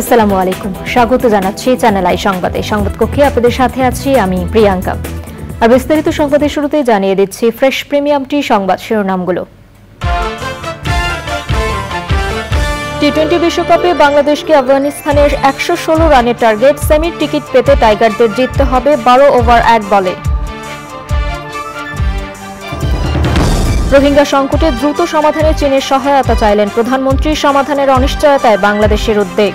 আসসালামু আলাইকুম, স্বাগত জানাচ্ছি চ্যানেল আই সংবাদে। সংবাদ কক্ষে আপনাদের সাথে আছি আমি প্রিয়াঙ্কা। আর বিস্তারিত সংবাদের শুরুতে জানিয়ে দিচ্ছি ফ্রেশ প্রিমিয়াম টি সংবাদ শিরোনামগুলো। টি-20 বিশ্বকাপে বাংলাদেশকে আফগানিস্তানের 116 রানের টার্গেট, সেমির টিকিট পেতে টাইগারদের জিততে হবে 12 ওভার 1 বলে। রোহিঙ্গা সংকটে দ্রুত সমাধানে চীনের সহায়তা চাইলেন প্রধানমন্ত্রী, সমাধানের অনিশ্চয়তায় বাংলাদেশের উদ্বেগ।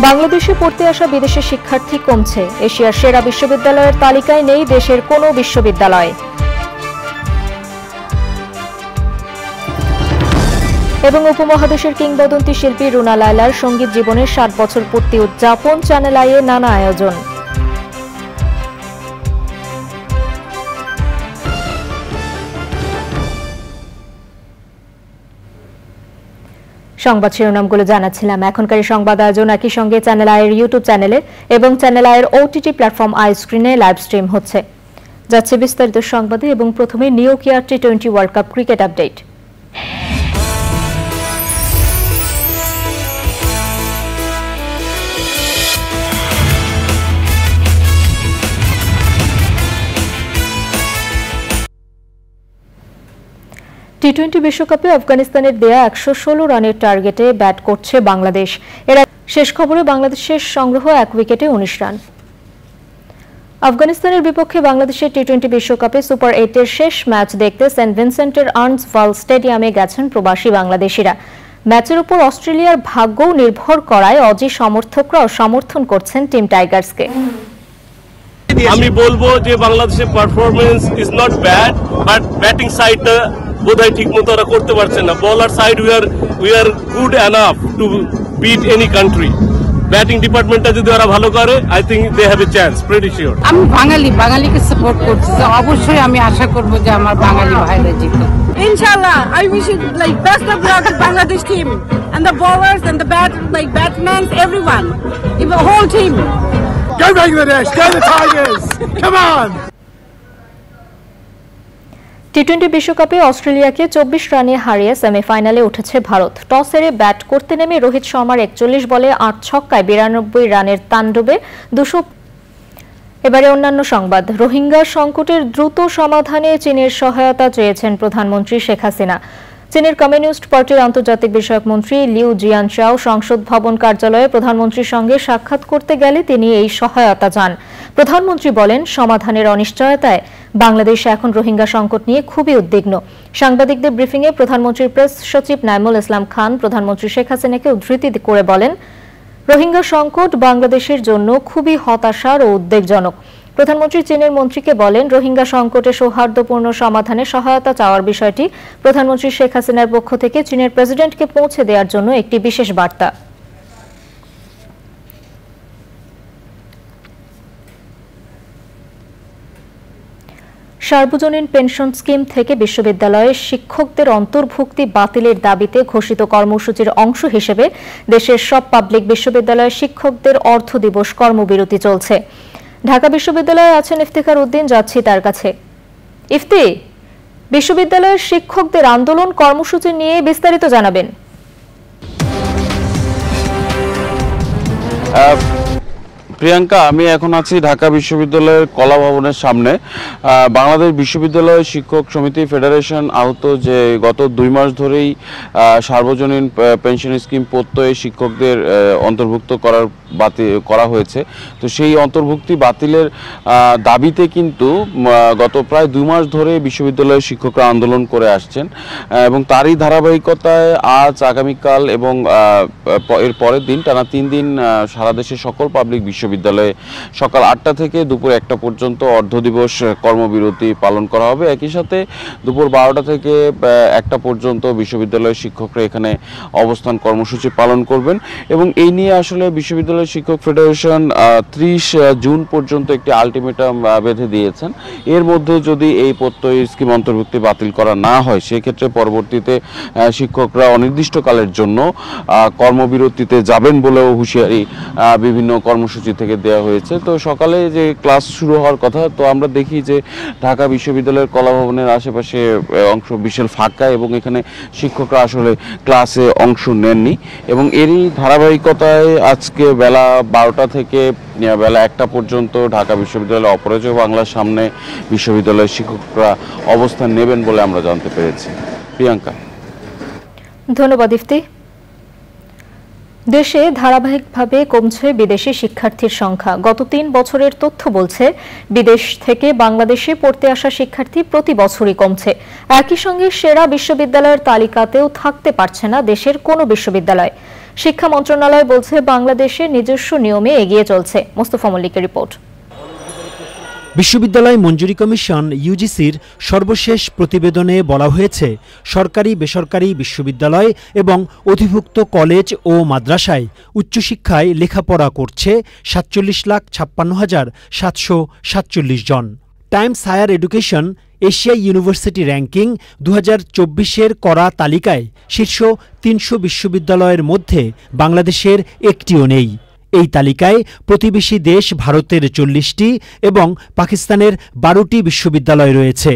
বাংলাদেশে পড়তে আসা বিদেশি শিক্ষার্থী কমছে, এশিয়ার সেরা বিশ্ববিদ্যালয়ের তালিকায় নেই দেশের কোনো বিশ্ববিদ্যালয়। এবং উপমহাদেশের কিংবদন্তি শিল্পী রুনা লায়লার সঙ্গীত জীবনের 60 বছর পূর্তি উদযাপন, চ্যানেল আইয়ে নানা আয়োজন। সংবাদ শিরোনামগুলো জানাচ্ছিলাম। এখনকার সংবাদ আয়োজন একই সঙ্গে চ্যানেল আইয়ের ইউটিউব চ্যানেলে এবং চ্যানেল আইয়ের ওটিটি প্ল্যাটফর্ম আই স্ক্রিনে লাইভ স্ট্রিম হচ্ছে। যাচ্ছে বিস্তারিত সংবাদে এবং প্রথমে নিউ কেয়ার টি-20 ওয়ার্ল্ড কাপ ক্রিকেট আপডেট। টি-20 বিশ্বকাপে আফগানিস্তানের দেয়া 116 রানের টার্গেটে ব্যাট করছে বাংলাদেশ। এর শেষ খবরে বাংলাদেশের সংগ্রহ 1 উইকেটে 19 রান। আফগানিস্তানের বিপক্ষে বাংলাদেশের টি-20 বিশ্বকাপে সুপার 8-এর শেষ ম্যাচ দেখতে সেন্ট ভিনসেন্টের আর্নস ভাল স্টেডিয়ামে গেছেন প্রবাসী বাংলাদেশিরা। ম্যাচের উপর অস্ট্রেলিয়ার ভাগ্যও নির্ভর করায় অজি সমর্থকরাও সমর্থন করছেন টিম টাইগার্সকে। আমি বলবো যে বাংলাদেশের performance is not bad, but batting সাইডটা বোধহয় ঠিক মতো ওরা করতে পারছে না। Bowler side we are good enough to beat any country. Batting ডিপার্টমেন্টটা যদি ওরা ভালো করে, I think they have a chance, pretty sure. আমি বাঙালিকে সাপোর্ট করছি, অবশ্যই আমি আশা করব যে আমার বাঙালি ভাইরা জিতবে ইনশাআল্লাহ। I wish it like best of luck to Bangladesh team and the bowlers and the batsmen, everyone, the whole team. Go Bangladesh, go the Tigers, come on! টি-20 বিশ্বকাপে অস্ট্রেলিয়াকে 24 রানে হারিয়ে সেমিফাইনালে উঠেছে ভারত। টস হেরে ব্যাট করতে নেমে রোহিত শর্মার 41 বলে 8 ছক্কায় 92 রানের তাণ্ডবে 200। এবারে অন্যান্য সংবাদ। রোহিঙ্গা সংকটের দ্রুত সমাধানে চীনের সহায়তা চেয়েছেন প্রধানমন্ত্রী শেখ হাসিনা। চীনের কমিউনিস্ট পার্টির আন্তর্জাতিক বিষয়ক মন্ত্রী লিউ জিয়ানশাও সংসদ ভবন কার্যালয়ে প্রধানমন্ত্রীর সঙ্গে সাক্ষাৎ করতে গেলে তিনি এই সহায়তা চান। প্রধানমন্ত্রী বলেন, সমাধানের অনিশ্চয়তায় বাংলাদেশ এখন রোহিঙ্গা সংকট নিয়ে খুবই উদ্বিগ্ন। সাংবাদিকদের ব্রিফিংয়ে প্রধানমন্ত্রীর প্রেস সচিব নাইমুল ইসলাম খান প্রধানমন্ত্রী শেখ হাসিনাকে উদ্ধৃতি করে বলেন, রোহিঙ্গা সংকট বাংলাদেশের জন্য খুবই হতাশার ও উদ্বেগজনক। প্রধানমন্ত্রী চীনের মন্ত্রীকে বলেন, রোহিঙ্গা সংকটে সৌহার্দ্যপূর্ণ সমাধানে সহায়তা চাওয়ার বিষয়টি প্রধানমন্ত্রী শেখ হাসিনার পক্ষ থেকে চীনের প্রেসিডেন্টকে পৌঁছে দেওয়ার জন্য একটি বিশেষ বার্তা। সার্বজনীন পেনশন স্কিম থেকে বিশ্ববিদ্যালয়ে শিক্ষকদের অন্তর্ভুক্তি বাতিলের দাবিতে ঘোষিত কর্মসূচির অংশ হিসেবে দেশের সব পাবলিক বিশ্ববিদ্যালয়ে শিক্ষকদের অর্ধ দিবস কর্মবিরতি চলছে। ঢাকা বিশ্ববিদ্যালয়ে আছেন ইফতিখার উদ্দিন, যাচ্ছি তার কাছে। ইফতি, বিশ্ববিদ্যালয়ের শিক্ষকদের আন্দোলন কর্মসূচি নিয়ে বিস্তারিত জানাবেন। প্রিয়াঙ্কা, আমি এখন আছি ঢাকা বিশ্ববিদ্যালয়ের কলা ভবনের সামনে। বাংলাদেশ বিশ্ববিদ্যালয় শিক্ষক সমিতি ফেডারেশন আহত যে গত 2 মাস ধরেই সার্বজনীন পেনশন স্কিম প্রত্যয়ে শিক্ষকদের অন্তর্ভুক্ত করা হয়েছে। তো সেই অন্তর্ভুক্তি বাতিলের দাবিতে কিন্তু গত প্রায় 2 মাস ধরে বিশ্ববিদ্যালয়ের শিক্ষকরা আন্দোলন করে আসছেন এবং তারই ধারাবাহিকতায় আজ, আগামীকাল এবং এর পরের দিন টানা 3 দিন সারা দেশের সকল পাবলিক বিশ্ববিদ্যালয়ে সকাল 8টা থেকে দুপুর 1টা পর্যন্ত অর্ধ দিবস কর্মবিরতি পালন করা হবে। একই সাথে দুপুর 12টা থেকে 1টা পর্যন্ত বিশ্ববিদ্যালয়ের শিক্ষকরা এখানে অবস্থান কর্মসূচি পালন করবেন এবং এই নিয়ে আসলে বিশ্ববিদ্যালয় শিক্ষক ফেডারেশন 30 জুন পর্যন্ত একটি আলটিমেটাম বেঁধে দিয়েছেন। এর মধ্যে যদি এই প্রত্যয় স্কিম অন্তর্ভুক্তি বাতিল করা না হয়, সেক্ষেত্রে পরবর্তীতে শিক্ষকরা অনির্দিষ্টকালের জন্য কর্মবিরতিতে যাবেন বলেও হুঁশিয়ারি বিভিন্ন কর্মসূচি থেকে দেওয়া হয়েছে। তো সকালে যে ক্লাস শুরু হওয়ার কথা, তো আমরা দেখি যে ঢাকা বিশ্ববিদ্যালয়ের কলা ভবনের আশেপাশে অংশ বিশাল ফাঁকা এবং এখানে শিক্ষকরা আসলে ক্লাসে অংশ নেননি এবং এরই ধারাবাহিকতায় আজকে বেলা 12টা থেকে বেলা 1টা পর্যন্ত ঢাকা বিশ্ববিদ্যালয়ের অপরাজয় বাংলার সামনে বিশ্ববিদ্যালয়ের শিক্ষকরা অবস্থান নেবেন বলে আমরা জানতে পেরেছি। প্রিয়াঙ্কা, ধন্যবাদ ইফতি। দেশে ধারাবাহিকভাবে কমছে বিদেশি শিক্ষার্থীর সংখ্যা। গত 3 বছরের তথ্য বলছে বিদেশ থেকে বাংলাদেশে পড়তে আসা শিক্ষার্থী প্রতি বছরই কমছে। একই সঙ্গে সেরা বিশ্ববিদ্যালয়ের তালিকাতেও থাকতে পারছে না দেশের কোনো বিশ্ববিদ্যালয়। শিক্ষা মন্ত্রণালয় বলছে বাংলাদেশে নিজস্ব নিয়মে এগিয়ে চলছে। মোস্তফা মল্লিকের রিপোর্ট। বিশ্ববিদ্যালয় মঞ্জুরি কমিশন ইউজিসির সর্বশেষ প্রতিবেদনে বলা হয়েছে, সরকারি বেসরকারি বিশ্ববিদ্যালয় এবং অধিভুক্ত কলেজ ও মাদ্রাসায় উচ্চশিক্ষায় লেখাপড়া করছে 47,56,747 জন। Times Higher Education Asia University Ranking 2024-এর করা তালিকায় শীর্ষ 300 বিশ্ববিদ্যালয়ের মধ্যে বাংলাদেশের একটিও নেই। এই তালিকায় প্রতিবেশী দেশ ভারতের 40টি এবং পাকিস্তানের 12টি বিশ্ববিদ্যালয় রয়েছে।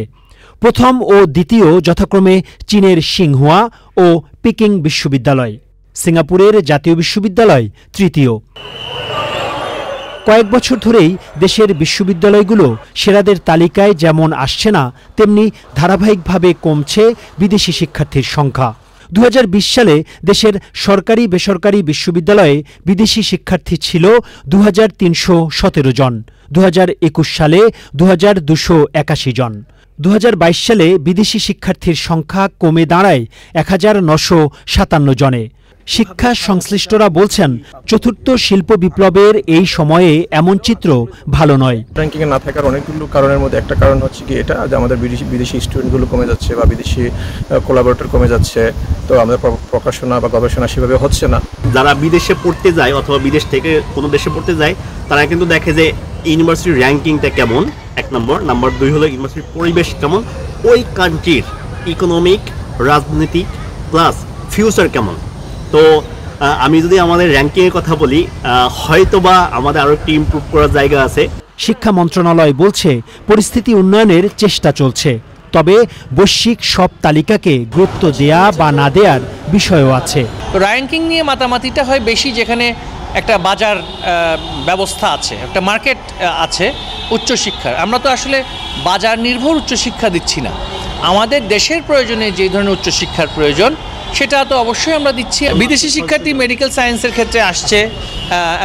প্রথম ও দ্বিতীয় যথাক্রমে চীনের সিংহুয়া ও পিকিং বিশ্ববিদ্যালয়। সিঙ্গাপুরের জাতীয় বিশ্ববিদ্যালয় তৃতীয়। কয়েক বছর ধরেই দেশের বিশ্ববিদ্যালয়গুলো সেরাদের তালিকায় যেমন আসছে না, তেমনি ধারাবাহিকভাবে কমছে বিদেশি শিক্ষার্থীর সংখ্যা। 2020 সালে দেশের সরকারি বেসরকারি বিশ্ববিদ্যালয়ে বিদেশি শিক্ষার্থী ছিল 2317 জন, 2021 সালে 2281 জন। 2022 সালে বিদেশি শিক্ষার্থীর সংখ্যা কমে দাঁড়ায় 1957 জনে। শিক্ষা সংশ্লিষ্টরা বলছেন, চতুর্থ শিল্প বিপ্লবের এই সময়ে এমন চিত্র ভালো নয়। র্যাঙ্কিংয়ে না থাকার অনেকগুলো কারণের মধ্যে একটা কারণ হচ্ছে কি এটা যে আমাদের বিদেশি স্টুডেন্টগুলো কমে যাচ্ছে বা বিদেশি কোলাবোরেটর কমে যাচ্ছে। তো আমাদের প্রকাশনা বা গবেষণা সেভাবে হচ্ছে না। যারা বিদেশে পড়তে যায় অথবা বিদেশ থেকে কোনো দেশে পড়তে যায়, তারা কিন্তু দেখে যে ইউনিভার্সিটির র্যাঙ্কিংটা কেমন, 1 নম্বর। নাম্বার 2 হলো ইউনিভার্সিটির পরিবেশ কেমন, ওই কান্ট্রির ইকোনমিক, রাজনীতিক প্লাস ফিউচার কেমন। তো আমি যদি আমাদের র্যাঙ্কিংয়ের কথা বলি, হয়তোবা আমাদের আরও একটি ইমপ্রুভ করার জায়গা আছে। শিক্ষা মন্ত্রণালয় বলছে পরিস্থিতি উন্নয়নের চেষ্টা চলছে, তবে বৈশ্বিক সব তালিকাকে গুরুত্ব দেয়া বা না দেওয়ার বিষয়ও আছে। র্যাঙ্কিং নিয়ে মাতামাতিটা হয় বেশি, যেখানে একটা বাজার ব্যবস্থা আছে, একটা মার্কেট আছে উচ্চশিক্ষার। আমরা তো আসলে বাজার নির্ভর উচ্চশিক্ষা দিচ্ছি না। আমাদের দেশের প্রয়োজনে যে ধরনের উচ্চশিক্ষার প্রয়োজন সেটা তো অবশ্যই আমরা দিচ্ছি। বিদেশি শিক্ষার্থী মেডিকেল সায়েন্সের ক্ষেত্রে আসছে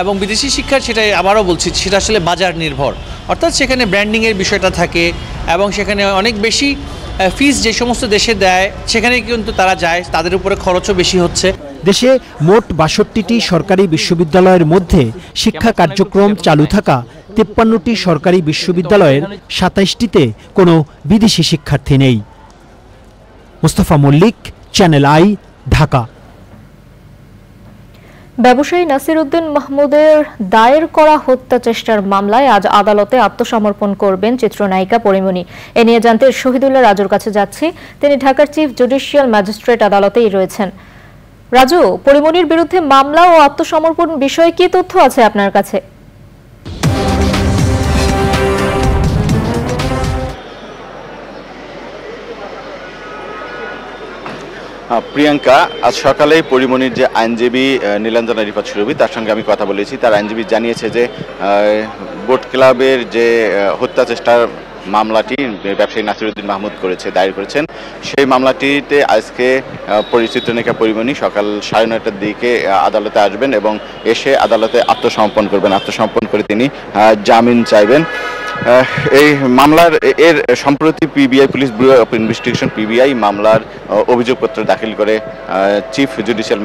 এবং বিদেশি শিক্ষার, সেটাই আবারও বলছি, সেটা আসলে বাজার নির্ভর। অর্থাৎ সেখানে ব্র্যান্ডিংয়ের বিষয়টা থাকে এবং সেখানে অনেক বেশি ফিস যে সমস্ত দেশে দেয় সেখানে কিন্তু তারা যায়, তাদের উপরে খরচও বেশি হচ্ছে। দেশে মোট 62টি সরকারি বিশ্ববিদ্যালয়ের মধ্যে শিক্ষা কার্যক্রম চালু থাকা 53টি সরকারি বিশ্ববিদ্যালয়ের 27টিতে কোনো বিদেশি শিক্ষার্থী নেই। Mostafa Mallik, Channel I, Dhaka. ব্যবসায়ী নাসির উদ্দিন মাহমুদের দায়ের করা হত্যা চেষ্টার মামলায় আজ আদালতে আত্মসমর্পণ করবেন চিত্রনায়িকা পরিমণি। এ নিয়ে জানতে শহীদুল্লাহ রাজুর কাছে যাচ্ছি। তিনি ঢাকার চিফ জুডিশিয়াল ম্যাজিস্ট্রেট আদালতেই রয়েছেন। রাজু, পরিমণির বিরুদ্ধে মামলা ও আত্মসমর্পণ বিষয়ে কি তথ্য আছে আপনার কাছে? প্রিয়াঙ্কা, আজ সকালে পরিমণির যে আইনজীবী নীলাঞ্জনা রিফাত সুরভি, তার সঙ্গে আমি কথা বলেছি। তার আইনজীবী জানিয়েছে যে বোট ক্লাবের যে হত্যা চেষ্টার মামলাটি ব্যবসায়ী নাসির উদ্দিন মাহমুদ দায়ের করেছেন, সেই মামলাটিতে আজকে চিত্রনায়িকা পরিমণি সকাল 9:30টার দিকে আদালতে আসবেন এবং এসে আদালতে আত্মসমর্পণ করবেন। আত্মসমর্পণ করে তিনি জামিন চাইবেন। এই মামলার সম্প্রতি PBI, police bureau of investigation PBI মামলার অভিযোগপত্র দাখিল করে চিফ জুডিশিয়াল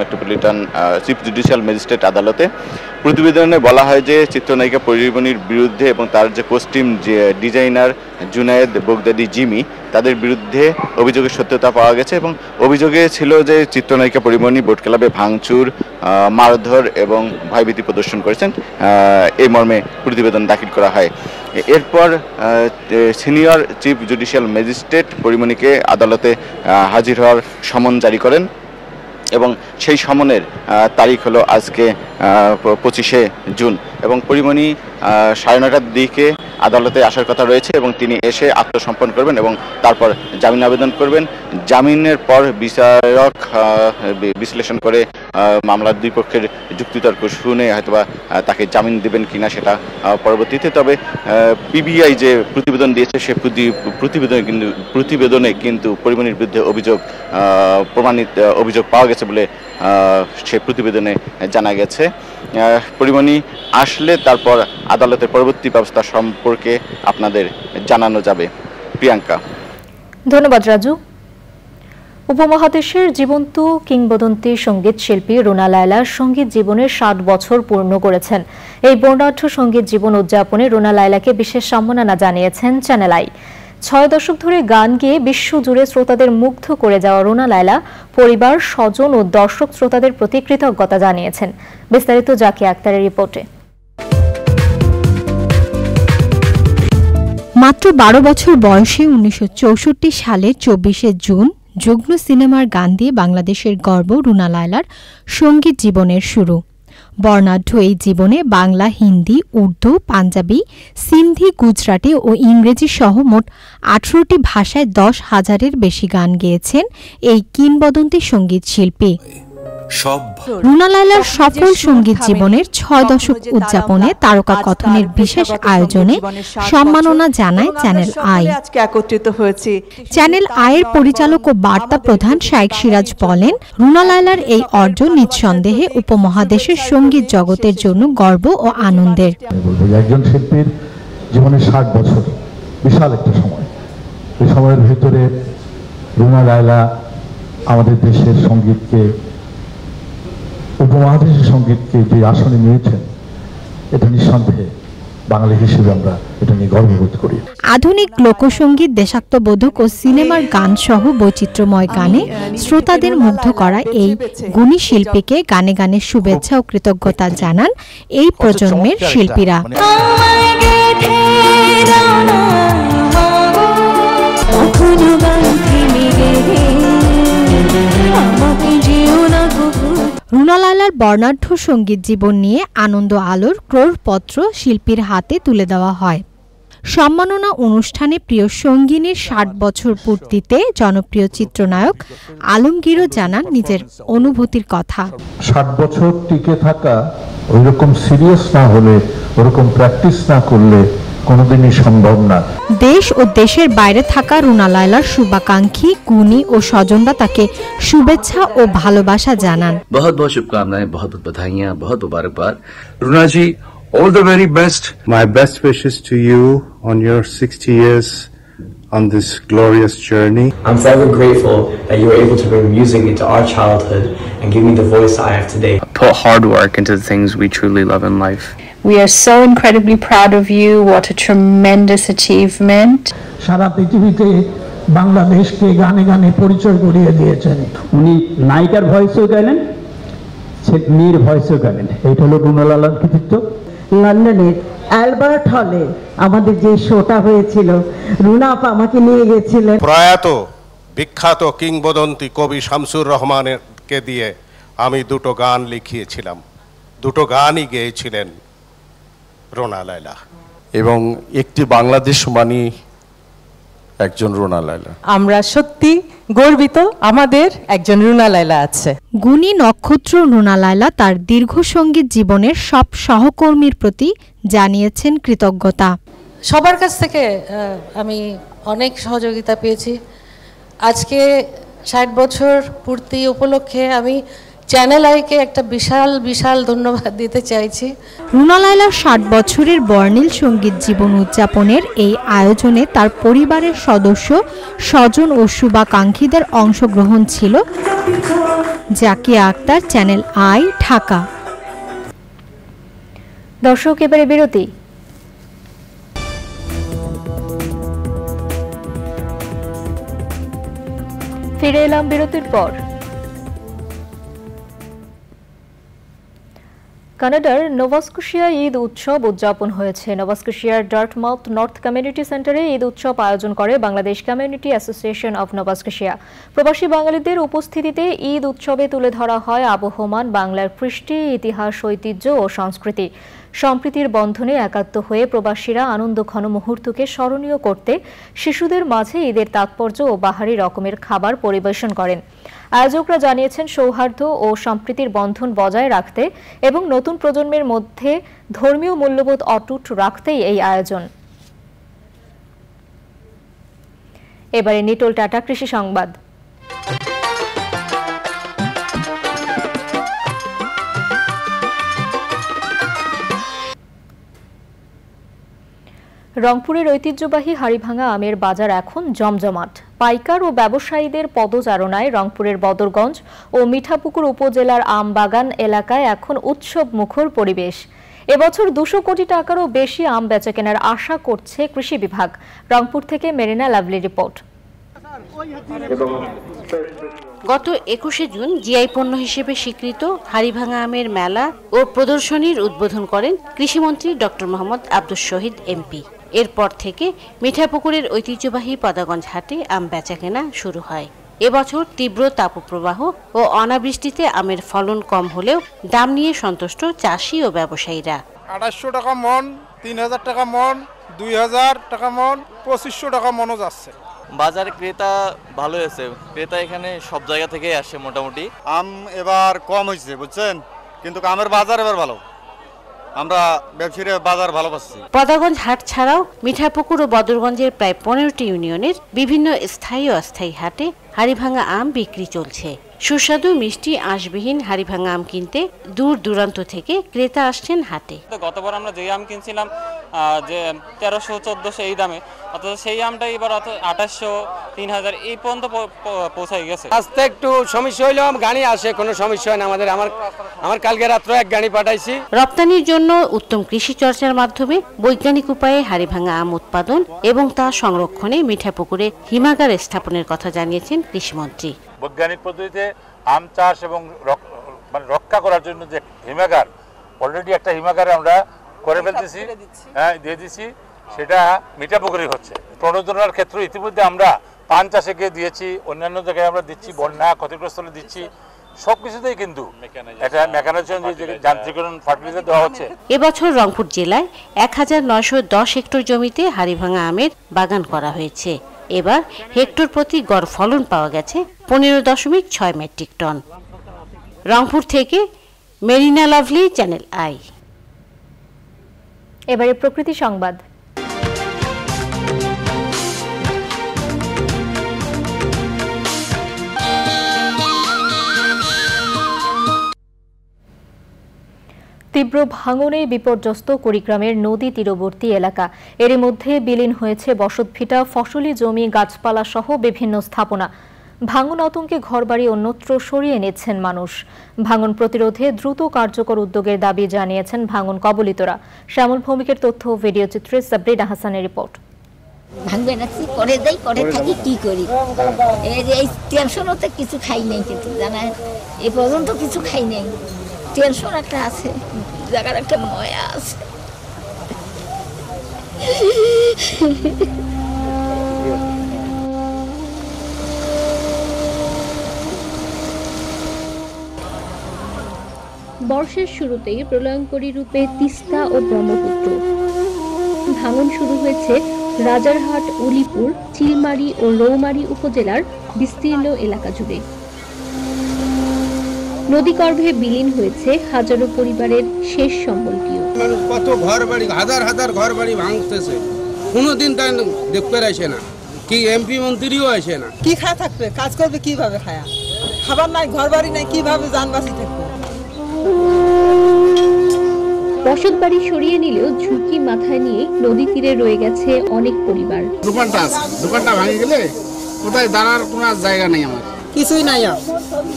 ম্যাজিস্ট্রেট আদালতে। প্রতিবেদনে বলা হয় যে চিত্রনায়িকা পরিমণির বিরুদ্ধে এবং তার যে costume designer Junaid Baghdadi Jimmy, তাদের বিরুদ্ধে অভিযোগের সত্যতা পাওয়া গেছে এবং অভিযোগে ছিল যে চিত্রনায়িকা পরিমণি বোট ক্লাবে ভাঙচুর, মারধর এবং ভয়ভীতি প্রদর্শন করেছেন। এই মর্মে প্রতিবেদন দাখিল করা হয়। এরপর সিনিয়র চিফ জুডিশিয়াল ম্যাজিস্ট্রেট পরিমণিকে আদালতে হাজির হওয়ার সমন জারি করেন এবং সেই সমনের তারিখ হলো আজকে 25শে জুন এবং পরিমণি 9:30টার দিকে আদালতে আসার কথা রয়েছে এবং তিনি এসে আত্মসমর্পণ করবেন এবং তারপর জামিন আবেদন করবেন। জামিনের পর বিচারক বিশ্লেষণ করে মামলার দুই পক্ষের যুক্তিতর্ক শুনে হয়তোবা তাকে জামিন দেবেন কিনা সেটা পরবর্তীতে। তবে পিবিআই যে প্রতিবেদন দিয়েছে সে প্রতিবেদনে কিন্তু পরিমণির বিরুদ্ধে অভিযোগ পাওয়া গেছে বলে সে প্রতিবেদনে জানা গেছে। পরিমণি আসলে তারপর আদালতের পরবর্তী ব্যবস্থা সম্পর্কে আপনাদের জানানো যাবে। প্রিয়াঙ্কা। ধন্যবাদ রাজু। উপমহাদেশের জীবন্ত কিংবদন্তি সঙ্গীত শিল্পী রুনা লায়লা সঙ্গীত জীবনের 60 বছর পূর্ণ করেছেন। এই বর্ণাঢ্য সঙ্গীত জীবন উদযাপনে রুনা লায়লাকে বিশেষ সম্মাননা জানিয়েছেন চ্যানেল আই। 6 দশক ধরে গান গেয়ে বিশ্বজুড়ে শ্রোতাদের মুগ্ধ করে যাওয়া রুনা লায়লা পরিবার, স্বজন ও দর্শক শ্রোতাদের প্রতি কৃতজ্ঞতা জানিয়েছেন। বিস্তারিত জাকিয়া আক্তারের রিপোর্টে। মাত্র 12 বছর বয়সে 1964 সালের 24শে জুন যুগ্ম সিনেমার গান দিয়ে বাংলাদেশের গর্ব রুনা লায়লার সঙ্গীত জীবনের শুরু। বর্ণাঢ্য এই জীবনে বাংলা, হিন্দি, উর্দু, পাঞ্জাবি, সিন্ধি, গুজরাটি ও ইংরেজি সহ মোট 18টি ভাষায় 10,000-এর বেশি গান গেয়েছেন এই কিংবদন্তি সঙ্গীত শিল্পী। রুনা লায়লার সফল সঙ্গীত জীবনের 6 দশক উদযাপনে তারকা কথনের বিশেষ আয়োজনে সম্মাননা জানায় চ্যানেল আই। চ্যানেল আইয়ের পরিচালক ও বার্তা প্রধান শাইখ সিরাজ বলেন, রুনা লায়লার এই অর্জন নিঃসন্দেহে উপমহাদেশের সঙ্গীত জগতের জন্য গর্ব ও আনন্দের। একজন শিল্পীর জীবনে 60 বছর বিশাল একটা সময়। এই সময়ের ভিতরে রুনা লায়লা আমাদের দেশের সঙ্গীতকে, উপমহাদেশের সঙ্গীতকে যে আসনে নিয়েছেন, এটা নিঃসন্দেহে বাঙালি হিসেবে আমরা এটা নিয়ে গর্ববোধ করি। আধুনিক লোকসঙ্গীত, দেশাত্মবোধক ও সিনেমার গান সহ বৈচিত্র্যময় গানে শ্রোতাদের মুগ্ধ করা এই গুণী শিল্পীকে গানে গানে শুভেচ্ছা ও কৃতজ্ঞতা জানান এই প্রজন্মের শিল্পীরা। রুনা লায়লার বর্ণাঢ্য সঙ্গীত জীবন নিয়ে আনন্দ আলোর ক্রোড়পত্র শিল্পীর হাতে তুলে দেওয়া হয়। সম্মাননা অনুষ্ঠানে প্রিয় সঙ্গিনীর 60 বছর পূর্তিতে জনপ্রিয় চিত্রনায়ক আলমগীরও জানান নিজের অনুভূতির কথা। 60 বছর টিকে থাকা ওইরকম সিরিয়াস না হলে, ওরকম প্র্যাকটিস না করলে কোনোদিনই সম্ভব না। দেশ ও দেশের বাইরে থাকা রুনা লায়লার শুভাকাঙ্ক্ষী, গুণী ও স্বজনরা তাকে শুভেচ্ছা ও ভালোবাসা জানান। बहुत बहुत शुभकामनाएं, बहुत बहुत बधाइयां, बहुत मुबारकबाद। रुना जी, all the very best. My best wishes to you on your 60 years on this glorious journey. I'm forever grateful that you were able to bring music into our childhood and give me the voice I have today. Put hard work into the things we truly love in life. We are so incredibly proud of you. What a tremendous achievement. সারা পৃথিবীতে বাংলাদেশকে গানে গানে পরিচয় করিয়ে দিয়েছেন। উনি নায়িকার ভয়েসও গাইলেন, মেয়ের ভয়েসও গাইলেন। এইটা হলো রুনা লায়লার কৃতিত্ব। লন্ডনের অ্যালবার্ট হলে আমাদের যে শোটা হয়েছিল, রুনা আপা আমাকে নিয়ে গেছিলেন। প্রয়াত বিখ্যাত কিংবদন্তি কবি শামসুর রহমানকে দিয়ে আমি 2টো গান লিখিয়েছিলাম। 2টো গানই গেয়েছিলেন রুনা লায়লা, এবং একটি বাংলাদেশ মানি একজন রুনা লায়লা। আমরা সত্যি গর্বিত আমাদের একজন রুনা লায়লা আছে। গুণী নক্ষত্র রুনা লায়লা তার দীর্ঘ সঙ্গীত জীবনের সব সহকর্মীর প্রতি জানিয়েছেন কৃতজ্ঞতা। সবার কাছ থেকে আমি অনেক সহযোগিতা পেয়েছি। আজকে 60 বছর পূর্তি উপলক্ষে আমি চ্যানেল আইকে একটা বিশাল বিশাল ধন্যবাদ দিতে চাইছি। রুনা লায়লার 60 বছরের বর্ণিল সঙ্গীত জীবন উদযাপনের এই আয়োজনে তার পরিবারের সদস্য, স্বজন ও শুভাকাঙ্ক্ষীদের অংশগ্রহণ ছিল। Zakia Akter, Channel I, Dhaka. দর্শক, এবারে বিরতি। ফিরে এলাম বিরতির পর। কানাডার নোভাস্কোশিয়া ঈদ উৎসব উদযাপন হয়েছে। নোভাস্কোশিয়ার ডার্টমাউথ নর্থ কমিউনিটি সেন্টারে ঈদ উৎসব আয়োজন করে বাংলাদেশ কমিউনিটি অ্যাসোসিয়েশন অব নোভাস্কোশিয়া। প্রবাসী বাঙালিদের উপস্থিতিতে ঈদ উৎসবে তুলে ধরা হয় আবহমান বাংলার কৃষ্টি, ইতিহাস, ঐতিহ্য ও সংস্কৃতি। সম্প্রীতির বন্ধনে একাত্ম হয়ে প্রবাসীরা আনন্দঘন মুহূর্তকে স্মরণীয় করতে শিশুদের মাঝে ঈদের তাৎপর্য ও বাহারি রকমের খাবার পরিবেশন করেন। আয়োজকরা জানিয়েছেন, সৌহার্দ্য ও সম্প্রীতির বন্ধন বজায় রাখতে এবং নতুন প্রজন্মের মধ্যে ধর্মীয় মূল্যবোধ অটুট রাখতেই এই আয়োজন। এবারে নিটোল টাটা কৃষি সংবাদ। রংপুরের ঐতিহ্যবাহী হাড়িভাঙা আমের বাজার এখন জমজমাট। পাইকার ও ব্যবসায়ীদের পদচারণায় রংপুরের বদরগঞ্জ ও মিঠাপুকুর উপজেলার আম বাগান এলাকায় এখন উৎসব মুখর পরিবেশ। এবছর ২০০ কোটি টাকারও বেশি আম বেচাকেনার আশা করছে কৃষি বিভাগ। রংপুর থেকে মেরিনা লাভলি রিপোর্ট। গত ২১শে জুন জিআই পণ্য হিসেবে স্বীকৃত হাড়িভাঙা আমের মেলা ও প্রদর্শনীর উদ্বোধন করেন কৃষিমন্ত্রী ডক্টর মোহাম্মদ আব্দুস শহীদ এমপি। এরপর থেকে মিঠাপুকুরের ঐতিহ্যবাহী পদাগঞ্জ হাটে আম বেচাকেনা শুরু হয়। এবছর তীব্র তাপপ্রবাহ ও অনাবৃষ্টিতে আমের ফলন কম হলেও দাম নিয়ে সন্তুষ্ট চাষি ও ব্যবসায়ীরা। ২৮০০ টাকা মন, ৩০০০ টাকা মন, ২০০০ টাকা মন, ২৫০০ টাকা মনও যাচ্ছে। বাজারে ক্রেতা ভালো হয়েছে, ক্রেতা এখানে সব জায়গা থেকেই আসে মোটামুটি। আম এবার কম হয়েছে বুঝছেন, কিন্তু আমের বাজার এবার ভালো, আমরা ব্যবসায়ীরা বাজার ভালো পাচ্ছি। পদাগঞ্জ হাট ছাড়াও মিঠাপুকুর ও বদরগঞ্জের প্রায় ১৫টি ইউনিয়নের বিভিন্ন স্থায়ী ও অস্থায়ী হাটে হাড়িভাঙা আম বিক্রি চলছে। সুস্বাদু মিষ্টি আঁশবিহীন হাড়িভাঙা আম কিনতে দূর দূরান্ত থেকে ক্রেতা আসছেন হাটে। গতবার আমরা যে আম কিনছিলাম যে ১৩০০-১৪০০ এই দামে, অথচ সেই আমটা এবার ২৮০০, ৩০০০ এই পর্যন্ত পৌঁছাই গেছে। আজকে একটু সমস্যা হইলেও গাড়ি আসে, কোনো সমস্যা হয় না আমাদের। আমার কালকে রাত্রে এক গাড়ি পাঠাইছি। রপ্তানির জন্য উত্তম কৃষি চর্চার মাধ্যমে বৈজ্ঞানিক উপায়ে হাড়িভাঙা আম উৎপাদন এবং তা সংরক্ষণে মিঠাপুকুরে হিমাগার স্থাপনের কথা জানিয়েছেন কৃষিমন্ত্রী। বৈজ্ঞানিক পদ্ধতিতে আম চাষ এবং রক্ষা করার জন্য যে হিমাগার, অলরেডি একটা হিমাগারে আমরা করে ফেলতেছি, হ্যাঁ দিয়ে দিচ্ছি, সেটা মিঠাপুকুরে হচ্ছে। প্রণোদনার ক্ষেত্রে ইতিমধ্যে আমরা পান চাষে দিয়েছি, অন্যান্য জায়গায় আমরা দিচ্ছি, বন্যা ক্ষতিগ্রস্ত হলে দিচ্ছি, সবকিছুতেই কিন্তু এটা মেকানাইজেশন, যান্ত্রিকরণ, ফার্টিলাইজার দেওয়া হচ্ছে। এবছর রংপুর জেলায় ১৯১০ হেক্টর জমিতে হাড়িভাঙা আমের বাগান করা হয়েছে। এবার হেক্টর প্রতি গড় ফলন পাওয়া গেছে ১৫.৬ মেট্রিক টন। রংপুর থেকে মেরিনা লাভলি, চ্যানেল আই। এবারে প্রকৃতি সংবাদ। তীব্র ভাঙনে বিপর্যস্ত কুড়িগ্রামের নদী তীরবর্তী এলাকা। এরই মধ্যে বিলীন হয়েছে বসতভিটা, ফসলি জমি, গাছপালা সহ বিভিন্ন স্থাপনা। ভাঙন আতঙ্কে ঘরবাড়ি অন্যত্র সরিয়ে নিচ্ছেন মানুষ। ভাঙন প্রতিরোধে দ্রুত কার্যকর উদ্যোগের দাবি জানিয়েছেন ভাঙন কবলিতরা। শ্যামল ভৌমিকের তথ্য ও ভিডিও চিত্রে সাবরিনা হাসানের রিপোর্ট। ভাঙবে না, করে দেয়, করে থাকি, কি করি? এই টেনশনও কিছু খাই নেই, কিন্তু জানা এ পর্যন্ত কিছু খাই নেই। টেনশন একটা আছে, জায়গার একটা ময়া আছে। বর্ষের শুরুতেই প্রলয়ঙ্করী রূপে তিস্তা ও ব্রহ্মপুত্র। ভাঙন শুরু হয়েছে রাজারহাট, উলিপুর, চিলমারি ও রৌমারী উপজেলার বিস্তীর্ণ এলাকা জুড়ে। নদীগর্ভে বিলীন হয়েছে হাজারো পরিবারের শেষ সম্বলকীয়। কত ঘর বাড়ি, হাজার হাজার ঘর বাড়ি ভাঙতেছে, কোনোদিন তাই দেখতে আসে না, কি এমপি মন্ত্রীও আসে না। কি খায় থাকবে, কাজ করবে কিভাবে? খায়া খাবার নাই, ঘর বাড়ি নাই, কিভাবে যানবাসী থাকবে? বসত বাড়ি সরিয়ে নিলেও ঝুঁকি মাথায় নিয়ে নদী তীরে রয়ে গেছে অনেক পরিবার। দোকানটা ভাঙে গেলে কোথায় দাঁড়ার কোনো জায়গা নেই, আমার কিছুই নাই।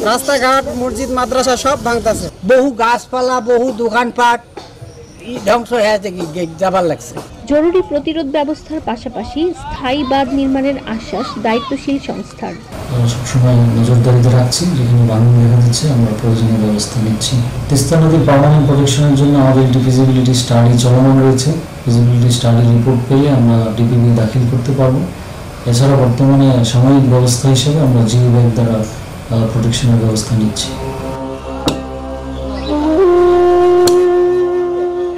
রাস্তাঘাট, মসজিদ, মাদ্রাসা সব ভাঙতেছে। বহু গাছপালা, বহু দোকানপাট ধ্বংস হয়ে যাবার লাগছে। জরুরি প্রতিরোধ ব্যবস্থার পাশাপাশি স্থায়ী বাঁধ নির্মাণের আশ্বাস দায়িত্বশীল সংস্থার। সবসময় নজরদারিতে রাখছি, যেখানে ভাঙন দেখা দিচ্ছে আমরা প্রয়োজনীয় ব্যবস্থা নিচ্ছি। তিস্তা নদীর পার্মানেন্ট প্রোটেকশনের জন্য আমাদের একটি ফিজিবিলিটি স্টাডি চলমান রয়েছে। ফিজিবিলিটি স্টাডি রিপোর্ট পেলে আমরা ডিপিবি দাখিল করতে পারবো। এছাড়া বর্তমানে সাময়িক ব্যবস্থা হিসেবে আমরা জিও ব্যাগ দ্বারা প্রোটেকশনের ব্যবস্থা নিচ্ছি।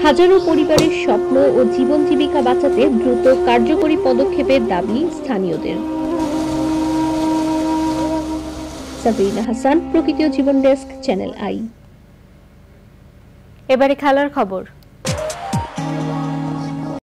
হাজারো পরিবারের স্বপ্ন ও জীবন জীবিকা বাঁচাতে দ্রুত কার্যকরী পদক্ষেপের দাবি স্থানীয়দের। সাবিনা হাসান, প্রকৃতি ও জীবন ডেস্ক, চ্যানেল আই। এবারে খেলার খবর।